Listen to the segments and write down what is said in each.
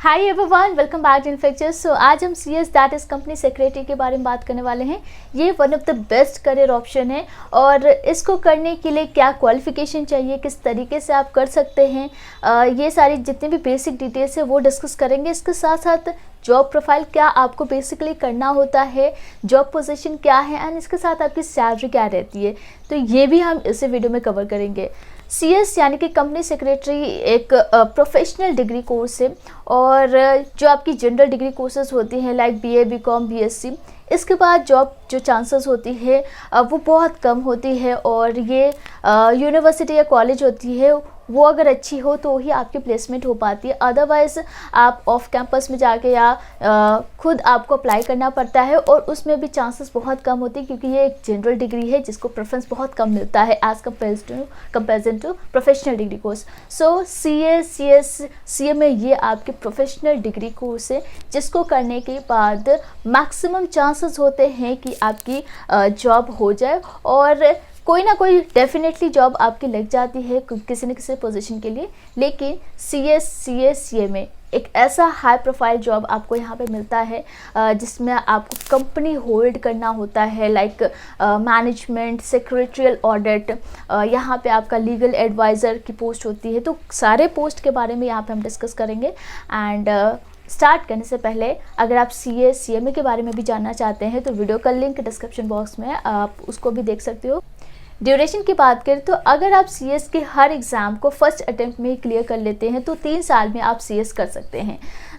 Hi everyone, welcome back to इन्फेक्चर्स। So आज हम CS that is company secretary के बारे में बात करने वाले हैं। ये one of the best career option है और इसको करने के लिए क्या क्वालिफिकेशन चाहिए, किस तरीके से आप कर सकते हैं, ये सारी जितनी भी बेसिक डिटेल्स है वो डिस्कस करेंगे। इसके साथ साथ जॉब प्रोफाइल क्या आपको बेसिकली करना होता है, जॉब पोजीशन क्या है एंड इसके साथ आपकी सैलरी क्या रहती है, तो ये भी हम इस वीडियो में कवर करेंगे। CS यानी कि कंपनी सेक्रेटरी एक प्रोफेशनल डिग्री कोर्स है और जो आपकी जनरल डिग्री कोर्सेज होती हैं लाइक BA BCom BSc, इसके बाद जॉब जो चांसेस होती है वो बहुत कम होती है और ये यूनिवर्सिटी या कॉलेज होती है वो अगर अच्छी हो तो ही आपकी प्लेसमेंट हो पाती है। अदरवाइज़ आप ऑफ कैंपस में जाके या खुद आपको अप्लाई करना पड़ता है और उसमें भी चांसेस बहुत कम होती है क्योंकि ये एक जनरल डिग्री है जिसको प्रेफरेंस बहुत कम मिलता है as comparison to professional degree course. So CA में ये आपके प्रोफेशनल डिग्री कोर्स है जिसको करने के बाद मैक्सिमम चांसेस होते हैं कि आपकी जॉब हो जाए और कोई ना कोई डेफिनेटली जॉब आपकी लग जाती है किसी न किसी पोजीशन के लिए। लेकिन CA में एक ऐसा हाई प्रोफाइल जॉब आपको यहाँ पे मिलता है जिसमें आपको कंपनी होल्ड करना होता है लाइक मैनेजमेंट, सेक्रेटरियल ऑडिट, यहाँ पे आपका लीगल एडवाइज़र की पोस्ट होती है। तो सारे पोस्ट के बारे में यहाँ पे हम डिस्कस करेंगे एंड स्टार्ट करने से पहले अगर आप CMA के बारे में भी जानना चाहते हैं तो वीडियो का लिंक डिस्क्रिप्शन बॉक्स में आप उसको भी देख सकते हो। ड्यूरेशन की बात करें तो अगर आप CS के हर एग्ज़ाम को फर्स्ट अटेम्प्ट में ही क्लियर कर लेते हैं तो 3 साल में आप CS कर सकते हैं।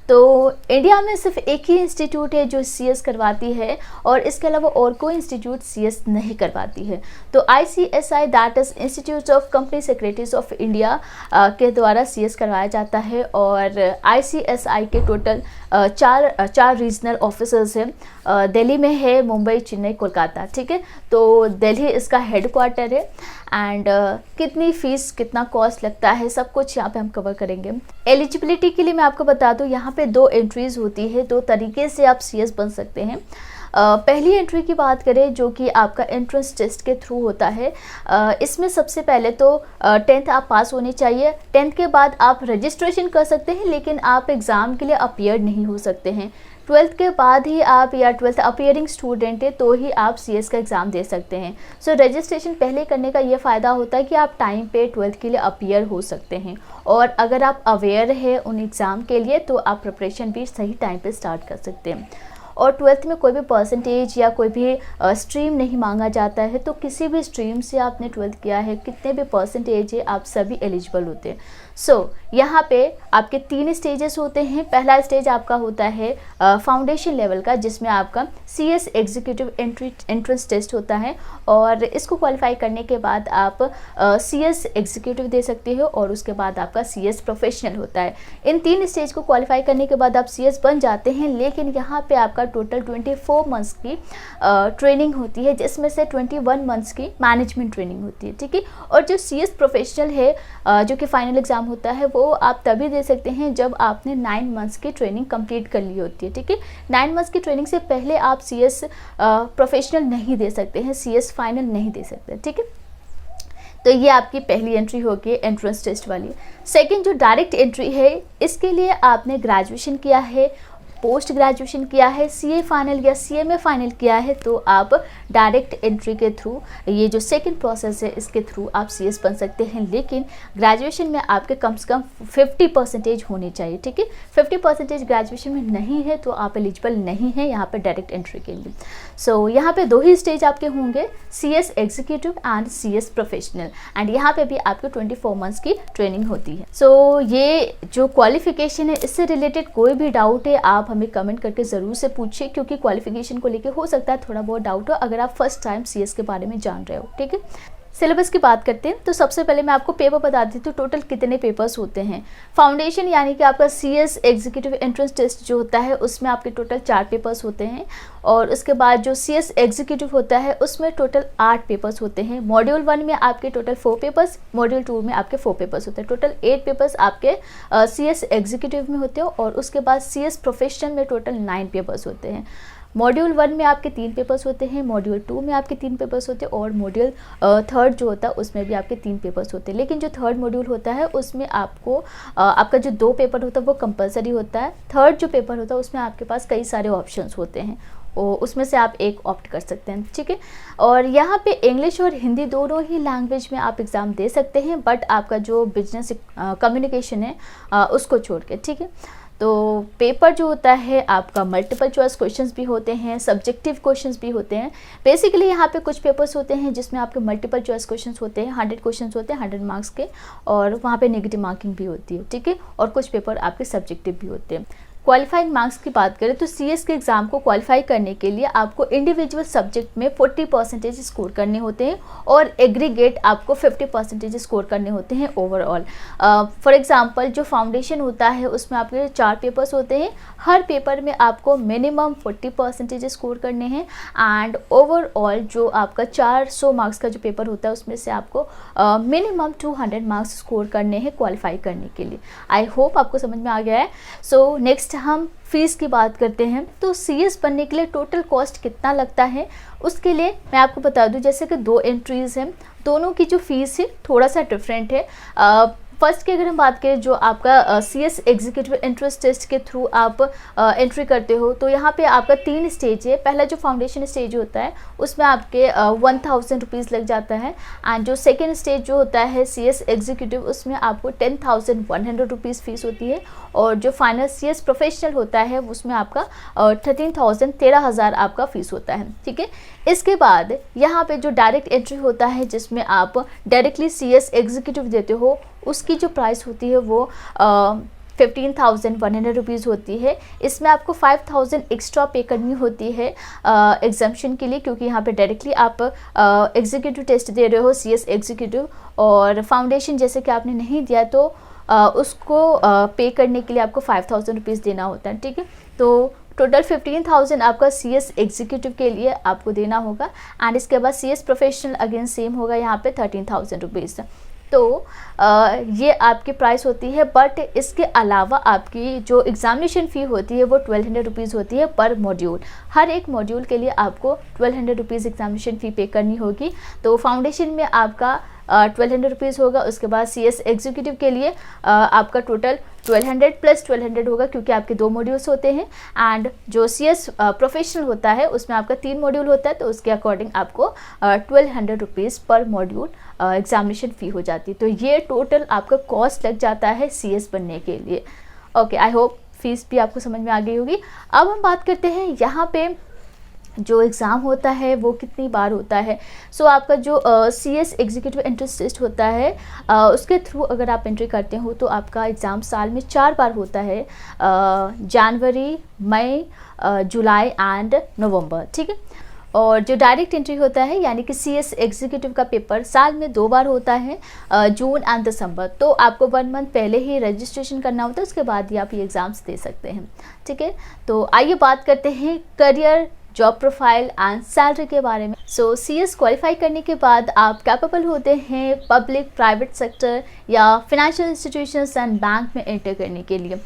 तो इंडिया में सिर्फ एक ही इंस्टीट्यूट है जो CS करवाती है और इसके अलावा और कोई इंस्टीट्यूट CS नहीं करवाती है। तो ICSI that is institute of company secretaries of India के द्वारा CS करवाया जाता है और ICSI के टोटल चार रीजनल ऑफिसर्स हैं। दिल्ली में है, मुंबई, चेन्नई, कोलकाता, ठीक है। तो दिल्ली इसका हेडक्वार्टर है एंड कितनी फ़ीस, कितना कॉस्ट लगता है, सब कुछ यहाँ पे हम कवर करेंगे। एलिजिबिलिटी के लिए मैं आपको बता दूँ, यहाँ पे 2 एंट्रीज़ होती है, 2 तरीके से आप CS बन सकते हैं। पहली एंट्री की बात करें जो कि आपका एंट्रेंस टेस्ट के थ्रू होता है। इसमें सबसे पहले तो 10th आप पास होने चाहिए। 10th के बाद आप रजिस्ट्रेशन कर सकते हैं लेकिन आप एग्ज़ाम के लिए अपीयर नहीं हो सकते हैं। 12th के बाद ही आप या 12th अपीयरिंग स्टूडेंट है तो ही आप CS का एग्ज़ाम दे सकते हैं। सो रजिस्ट्रेशन पहले करने का ये फ़ायदा होता है कि आप टाइम पे 12th के लिए अपीयर हो सकते हैं और अगर आप अवेयर है उन एग्ज़ाम के लिए तो आप प्रिपरेशन भी सही टाइम पे स्टार्ट कर सकते हैं। और 12th में कोई भी परसेंटेज या कोई भी स्ट्रीम नहीं मांगा जाता है, तो किसी भी स्ट्रीम से आपने 12th किया है, कितने भी परसेंटेज है, आप सभी एलिजिबल होते हैं। सो यहाँ पे आपके 3 स्टेजेस होते हैं। पहला स्टेज आपका होता है फाउंडेशन लेवल का जिसमें आपका CS एग्जीक्यूटिव एंट्रेंस टेस्ट होता है और इसको क्वालिफाई करने के बाद आप CS एग्जीक्यूटिव दे सकते हो और उसके बाद आपका CS प्रोफेशनल होता है। इन 3 स्टेज को क्वालिफाई करने के बाद आप CS बन जाते हैं। लेकिन यहाँ पे आपका टोटल 24 मंथ्स की ट्रेनिंग होती है जिसमें से 21 मंथ्स की मैनेजमेंट ट्रेनिंग होती है, ठीक है। और जो CS प्रोफेशनल है जो कि फाइनल एग्जाम होता है वो आप तभी दे सकते हैं जब आपने 9 मंथ्स की ट्रेनिंग कंप्लीट कर ली होती है, ठीक है। 9 मंथ्स की ट्रेनिंग से पहले आप CS प्रोफेशनल नहीं दे सकते हैं, CS फाइनल नहीं दे सकते, ठीक है। तो ये आपकी पहली एंट्री होगी एंट्रेंस टेस्ट वाली। सेकंड जो डायरेक्ट एंट्री है इसके लिए आपने ग्रेजुएशन किया है, पोस्ट ग्रेजुएशन किया है, CA फाइनल या CMA फाइनल किया है तो आप डायरेक्ट एंट्री के थ्रू, ये जो सेकंड प्रोसेस है इसके थ्रू आप CS बन सकते हैं। लेकिन ग्रेजुएशन में आपके कम से कम 50% होने चाहिए, ठीक है। 50% ग्रेजुएशन में नहीं है तो आप एलिजिबल नहीं है यहाँ पे डायरेक्ट एंट्री के लिए। सो यहाँ पे 2 ही स्टेज आपके होंगे, CS executive and CS professional and यहाँ पे भी आपको 24 मंथ्स की ट्रेनिंग होती है। सो ये जो क्वालिफिकेशन है इससे रिलेटेड कोई भी डाउट है आप हमें कमेंट करके ज़रूर से पूछिए क्योंकि क्वालिफिकेशन को लेके हो सकता है थोड़ा बहुत डाउट हो अगर आप फर्स्ट टाइम CS के बारे में जान रहे हो, ठीक है। सिलेबस की बात करते हैं तो सबसे पहले मैं आपको पेपर बता देती हूँ टोटल कितने पेपर्स होते हैं। फाउंडेशन यानी कि आपका CS एग्जीक्यूटिव एंट्रेंस टेस्ट जो होता है उसमें आपके टोटल 4 पेपर्स होते हैं और उसके बाद जो CS एग्जीक्यूटिव होता है उसमें टोटल 8 पेपर्स होते हैं। मॉड्यूल 1 में आपके टोटल 4 पेपर्स, मॉड्यूल 2 में आपके 4 पेपर्स होते हैं। टोटल 8 पेपर्स आपके CS एग्जीक्यूटिव में होते हैं और उसके बाद CS प्रोफेशनल में टोटल 9 पेपर्स होते हैं। मॉड्यूल 1 में आपके 3 पेपर्स होते हैं, मॉड्यूल 2 में आपके 3 पेपर्स होते हैं और मॉड्यूल 3 जो होता है उसमें भी आपके 3 पेपर्स होते हैं। लेकिन जो 3rd मॉड्यूल होता है उसमें आपको आपका जो 2 पेपर होता है वो कंपलसरी होता है। 3rd जो पेपर होता है उसमें आपके पास कई सारे ऑप्शंस होते हैं और उसमें से आप एक ऑप्ट कर सकते हैं, ठीक है। और यहाँ पे इंग्लिश और हिंदी दोनों ही लैंग्वेज में आप एग्ज़ाम दे सकते हैं, बट आपका जो बिजनेस कम्युनिकेशन है उसको छोड़ के, ठीक है। तो पेपर जो होता है आपका मल्टीपल चॉइस क्वेश्चंस भी होते हैं, सब्जेक्टिव क्वेश्चंस भी होते हैं। बेसिकली यहाँ पे कुछ पेपर्स होते हैं जिसमें आपके मल्टीपल चॉइस क्वेश्चंस होते हैं, 100 क्वेश्चंस होते हैं 100 मार्क्स के, और वहाँ पे नेगेटिव मार्किंग भी होती है, ठीक है। और कुछ पेपर आपके सब्जेक्टिव भी होते हैं। क्वालिफाइंग मार्क्स की बात करें तो सीएस के एग्ज़ाम को क्वालिफाई करने के लिए आपको इंडिविजुअल सब्जेक्ट में 40% स्कोर करने होते हैं और एग्रीगेट आपको 50% स्कोर करने होते हैं ओवरऑल। फॉर एग्जांपल जो फाउंडेशन होता है उसमें आपके 4 पेपर्स होते हैं, हर पेपर में आपको मिनिमम 40% स्कोर करने हैं एंड ओवरऑल जो आपका 400 मार्क्स का जो पेपर होता है उसमें से आपको मिनिमम 200 मार्क्स स्कोर करने हैं क्वालिफाई करने के लिए। आई होप आपको समझ में आ गया है। सो नेक्स्ट हम फीस की बात करते हैं। तो सीएस बनने के लिए टोटल कॉस्ट कितना लगता है उसके लिए मैं आपको बता दूं, जैसे कि 2 एंट्रीज़ हैं, दोनों की जो फीस है थोड़ा सा डिफरेंट है। फर्स्ट की अगर हम बात करें जो आपका सीएस एग्जीक्यूटिव एंट्रेंस टेस्ट के थ्रू आप एंट्री करते हो तो यहाँ पे आपका 3 स्टेज है। पहला जो फाउंडेशन स्टेज होता है उसमें आपके 1000 रुपीज़ लग जाता है एंड जो सेकेंड स्टेज जो होता है सीएस एग्जीक्यूटिव उसमें आपको 10,100 रुपीज़ फीस होती है और जो फाइनल सीएस प्रोफेशनल होता है उसमें आपका 13,000 आपका फीस होता है, ठीक है। इसके बाद यहाँ पे जो डायरेक्ट एंट्री होता है जिसमें आप डायरेक्टली सीएस एग्जीक्यूटिव देते हो उसकी जो प्राइस होती है वो 15,100 रुपीज़ होती है। इसमें आपको 5,000 एक्स्ट्रा पे करनी होती है एग्जाम्शन के लिए, क्योंकि यहाँ पे डायरेक्टली आप एग्जीक्यूटिव टेस्ट दे रहे हो सीएस एग्जीक्यूटिव, और फाउंडेशन जैसे कि आपने नहीं दिया तो उसको पे करने के लिए आपको 5,000 रुपीज़ देना होता है, ठीक है। तो टोटल 15,000 आपका सीएस एग्जीक्यूटिव के लिए आपको देना होगा एंड इसके बाद सीएस प्रोफेशनल अगेन सेम होगा यहाँ पे 13,000 रुपीज़। तो ये आपकी प्राइस होती है, बट इसके अलावा आपकी जो एग्जामिनेशन फ़ी होती है वो 1200 रुपीज़ होती है पर मॉड्यूल। हर एक मॉड्यूल के लिए आपको 1200 रुपीज़ एग्जामिनेशन फ़ी पे करनी होगी। तो फाउंडेशन में आपका 1200 रुपीज़ होगा, उसके बाद सीएस एग्जीक्यूटिव के लिए आपका टोटल 1200 प्लस 1200 होगा क्योंकि आपके 2 मॉड्यूल्स होते हैं एंड जो सीएस प्रोफेशनल होता है उसमें आपका 3 मॉड्यूल होता है तो उसके अकॉर्डिंग आपको 1200 रुपीज़ पर मॉड्यूल एग्जामिनेशन फ़ी हो जाती है। तो ये टोटल आपका कॉस्ट लग जाता है सीएस बनने के लिए। ओके, आई होप फीस भी आपको समझ में आ गई होगी। अब हम बात करते हैं यहाँ पे जो एग्ज़ाम होता है वो कितनी बार होता है। सो आपका जो सीएस एग्जीक्यूटिव एंट्रेंस टेस्ट होता है उसके थ्रू अगर आप एंट्री करते हो तो आपका एग्ज़ाम साल में 4 बार होता है, जनवरी, मई, जुलाई एंड नवंबर, ठीक है। और जो डायरेक्ट एंट्री होता है यानी कि सीएस एग्जीक्यूटिव का पेपर साल में 2 बार होता है, जून एंड दिसंबर। तो आपको 1 मंथ पहले ही रजिस्ट्रेशन करना होता है, उसके बाद ही आप ये एग्ज़ाम्स दे सकते हैं, ठीक है। तो आइए बात करते हैं career, job profile and salary के बारे में। सो सीएस क्वालिफाई करने के बाद आप कैपेबल होते हैं पब्लिक, प्राइवेट सेक्टर या फिनेंशियल इंस्टीट्यूशंस एंड बैंक में एंटर करने के लिए।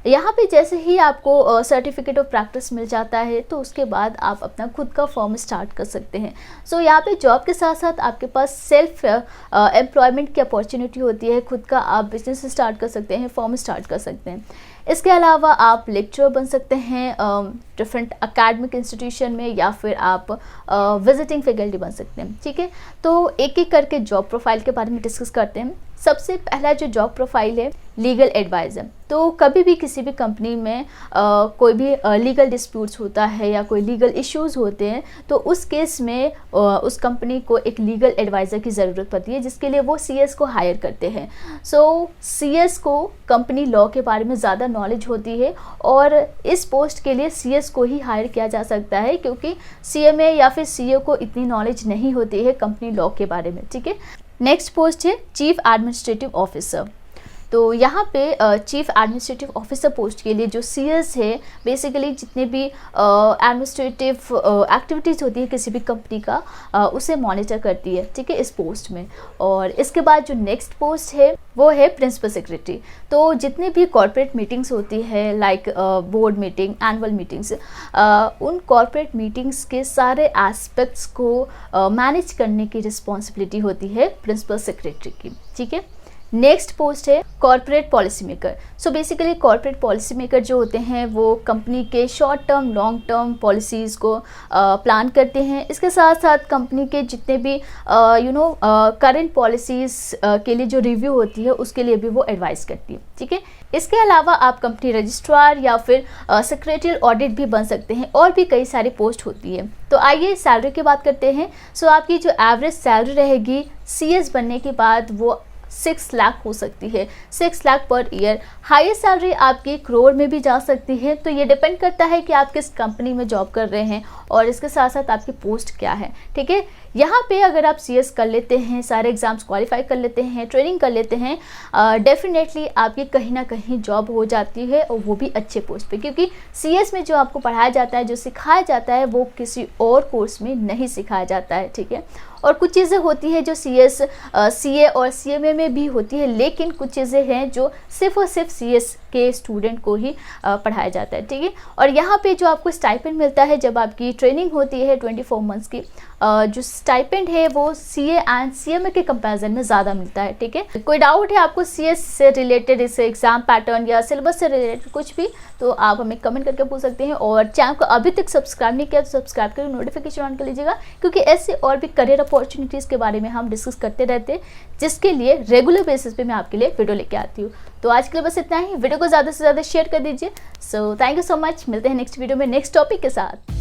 यहाँ पे जैसे ही आपको सर्टिफिकेट ऑफ प्रैक्टिस मिल जाता है तो उसके बाद आप अपना खुद का फर्म स्टार्ट कर सकते हैं। सो यहाँ पे जॉब के साथ साथ आपके पास सेल्फ एम्प्लॉयमेंट की अपॉर्चुनिटी होती है, खुद का आप बिजनेस स्टार्ट कर सकते हैं, फर्म स्टार्ट कर सकते हैं। इसके अलावा आप लेक्चरर बन सकते हैं डिफरेंट एकेडमिक इंस्टीट्यूशन में या फिर आप विजिटिंग फैकल्टी बन सकते हैं, ठीक है। तो एक एक करके जॉब प्रोफाइल के बारे में डिस्कस करते हैं। सबसे पहला जो जॉब प्रोफाइल है लीगल एडवाइज़र। तो कभी भी किसी भी कंपनी में कोई भी लीगल डिस्प्यूट्स होता है या कोई लीगल इश्यूज़ होते हैं तो उस केस में उस कंपनी को एक लीगल एडवाइज़र की ज़रूरत पड़ती है जिसके लिए वो सीएस को हायर करते हैं। सो सीएस को कंपनी लॉ के बारे में ज़्यादा नॉलेज होती है और इस पोस्ट के लिए सीएस को ही हायर किया जा सकता है क्योंकि सीएमए या फिर सीए को इतनी नॉलेज नहीं होती है कंपनी लॉ के बारे में, ठीक है। नेक्स्ट पोस्ट है चीफ एडमिनिस्ट्रेटिव ऑफिसर। तो यहाँ पे चीफ एडमिनिस्ट्रेटिव ऑफिसर पोस्ट के लिए जो CS है, बेसिकली जितने भी एडमिनिस्ट्रेटिव एक्टिविटीज़ होती है किसी भी कंपनी का, उसे मॉनिटर करती है, ठीक है, इस पोस्ट में। और इसके बाद जो नेक्स्ट पोस्ट है वो है प्रिंसिपल सेक्रेटरी। तो जितने भी कॉर्पोरेट मीटिंग्स होती है, like board meeting, annual meetings, उन कॉर्पोरेट मीटिंग्स के सारे एस्पेक्ट्स को मैनेज करने की रिस्पॉन्सिबिलिटी होती है प्रिंसिपल सेक्रेटरी की, ठीक है। नेक्स्ट पोस्ट है corporate policy maker. So basically corporate policy maker जो होते हैं वो कंपनी के short term, long term policies को प्लान करते हैं। इसके साथ साथ कंपनी के जितने भी करंट पॉलिसीज़ के लिए जो रिव्यू होती है उसके लिए भी वो एडवाइस करती है, ठीक है। इसके अलावा आप कंपनी रजिस्ट्रार या फिर सेक्रेटरियल ऑडिट भी बन सकते हैं, और भी कई सारी पोस्ट होती है। तो आइए सैलरी की बात करते हैं। सो आपकी जो एवरेज सैलरी रहेगी CS बनने के बाद वो 6 लाख हो सकती है, 6 lakh per year. Highest salary आपकी करोड़ में भी जा सकती है। तो ये डिपेंड करता है कि आप किस कंपनी में जॉब कर रहे हैं और इसके साथ साथ आपकी पोस्ट क्या है, ठीक है। यहाँ पे अगर आप CS कर लेते हैं, सारे एग्जाम्स क्वालिफाई कर लेते हैं, ट्रेनिंग कर लेते हैं, डेफिनेटली आपकी कहीं ना कहीं जॉब हो जाती है, और वो भी अच्छे पोस्ट पे, क्योंकि CS में जो आपको पढ़ाया जाता है, जो सिखाया जाता है, वो किसी और कोर्स में नहीं सिखाया जाता है, ठीक है। और कुछ चीज़ें होती हैं जो CS, CA और CMA में भी होती है, लेकिन कुछ चीज़ें हैं जो सिर्फ और सिर्फ CS के स्टूडेंट को ही पढ़ाया जाता है, ठीक है। और यहाँ पे जो आपको स्टाइपेंड मिलता है जब आपकी ट्रेनिंग होती है 24 मंथ्स की, जो स्टाइपेंड है वो CA एंड CMA के कंपैरिजन में ज़्यादा मिलता है, ठीक है। कोई डाउट है आपको CS से रिलेटेड, इस एग्जाम पैटर्न या सिलेबस से रिलेटेड कुछ भी, तो आप हमें कमेंट करके पूछ सकते हैं। और चैनल को अभी तक सब्सक्राइब नहीं किया तो सब्सक्राइब करके नोटिफिकेशन ऑन कर लीजिएगा, क्योंकि ऐसे और भी करियर अपॉर्चुनिटीज़ के बारे में हम डिस्कस करते रहते हैं, जिसके लिए रेगुलर बेसिस पे मैं आपके लिए वीडियो लेके आती हूँ। तो आज के लिए बस इतना ही। वीडियो को ज़्यादा से ज़्यादा शेयर कर दीजिए। So thank you so much. मिलते हैं नेक्स्ट वीडियो में नेक्स्ट टॉपिक के साथ।